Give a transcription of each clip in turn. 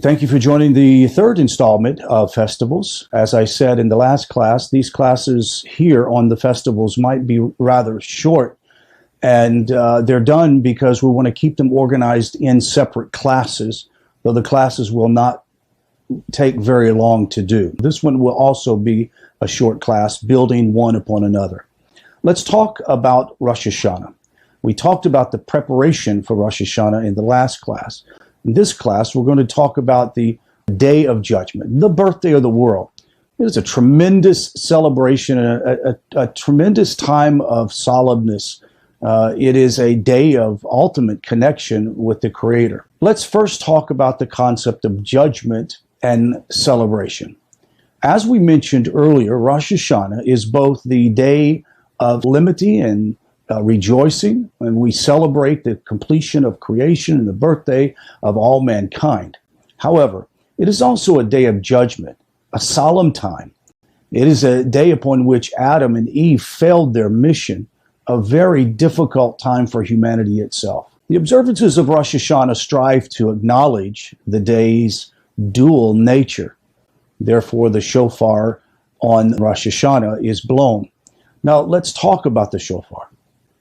Thank you for joining the third installment of Festivals. As I said in the last class, these classes here on the festivals might be rather short, and they're done because we want to keep them organized in separate classes, though the classes will not take very long to do. This one will also be a short class, building one upon another. Let's talk about Rosh Hashanah. We talked about the preparation for Rosh Hashanah in the last class. In this class, we're going to talk about the Day of Judgment, the birthday of the world. It is a tremendous celebration, a tremendous time of solemnness. It is a day of ultimate connection with the Creator. Let's first talk about the concept of judgment and celebration. As we mentioned earlier, Rosh Hashanah is both the day of solemnity and rejoicing, and we celebrate the completion of creation and the birthday of all mankind. However, it is also a day of judgment, a solemn time. It is a day upon which Adam and Eve failed their mission, a very difficult time for humanity itself. The observances of Rosh Hashanah strive to acknowledge the day's dual nature. Therefore, the shofar on Rosh Hashanah is blown. Now, let's talk about the shofar.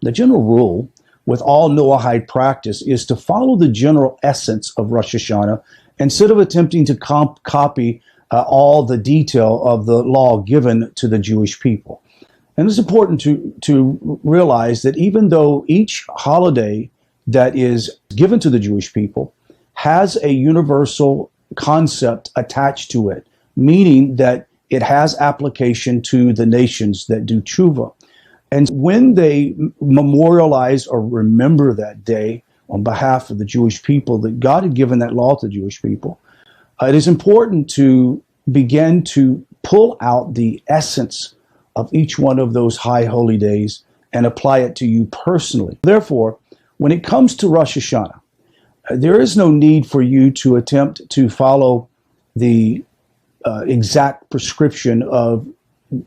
The general rule with all Noahide practice is to follow the general essence of Rosh Hashanah instead of attempting to copy all the detail of the law given to the Jewish people. And it's important to realize that even though each holiday that is given to the Jewish people has a universal concept attached to it, meaning that it has application to the nations that do tshuva. And when they memorialize or remember that day on behalf of the Jewish people, that God had given that law to the Jewish people, it is important to begin to pull out the essence of each one of those high holy days and apply it to you personally. Therefore, when it comes to Rosh Hashanah, there is no need for you to attempt to follow the exact prescription of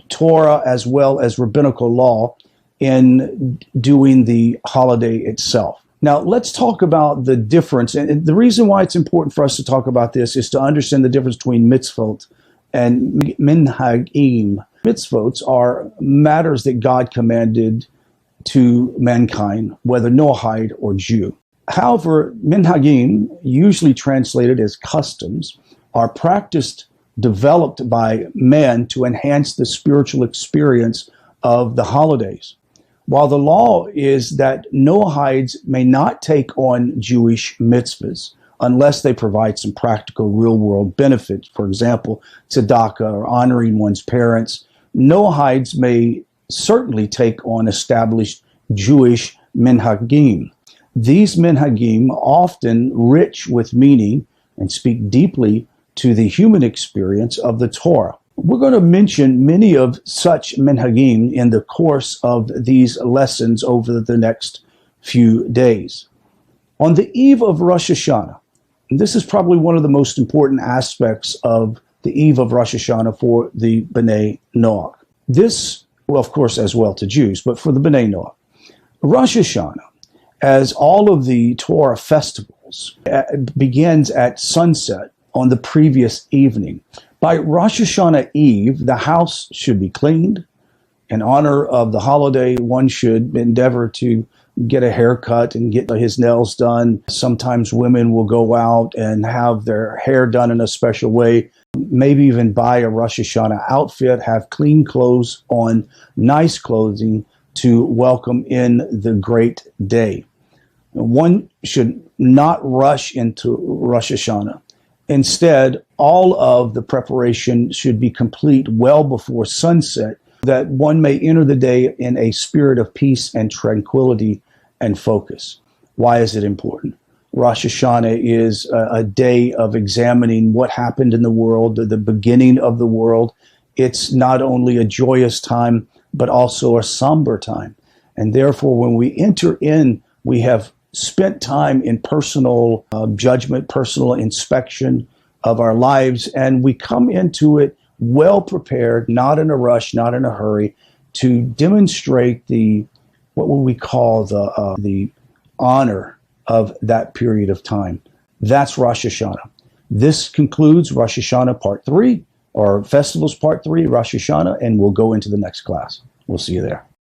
Torah as well as rabbinical law in doing the holiday itself. Now, let's talk about the difference. And the reason why it's important for us to talk about this is to understand the difference between mitzvot and minhagim. Mitzvot are matters that God commanded to mankind, whether Noahide or Jew. However, minhagim, usually translated as customs, are practiced developed by man to enhance the spiritual experience of the holidays. While the law is that Noahides may not take on Jewish mitzvahs unless they provide some practical real-world benefits, for example, tzedakah or honoring one's parents, Noahides may certainly take on established Jewish minhagim. These minhagim, often rich with meaning and speak deeply to the human experience of the Torah. We're going to mention many of such minhagim in the course of these lessons over the next few days. On the eve of Rosh Hashanah, and this is probably one of the most important aspects of the eve of Rosh Hashanah for the B'nai Noach. This, well, of course, as well to Jews, but for the B'nai Noach. Rosh Hashanah, as all of the Torah festivals, begins at sunset on the previous evening. By Rosh Hashanah Eve, the house should be cleaned. In honor of the holiday, one should endeavor to get a haircut and get his nails done. Sometimes women will go out and have their hair done in a special way, maybe even buy a Rosh Hashanah outfit, have clean clothes on, nice clothing to welcome in the great day. One should not rush into Rosh Hashanah. Instead, all of the preparation should be complete well before sunset, that one may enter the day in a spirit of peace and tranquility and focus. Why is it important? Rosh Hashanah is a day of examining what happened in the world, the beginning of the world. It's not only a joyous time, but also a somber time. And therefore, when we enter in, we have spent time in personal judgment, personal inspection of our lives, and we come into it well prepared, not in a rush, not in a hurry, to demonstrate what would we call the honor of that period of time. That's Rosh Hashanah. This concludes Rosh Hashanah Part 3, or Festivals Part 3, Rosh Hashanah, and we'll go into the next class. We'll see you there.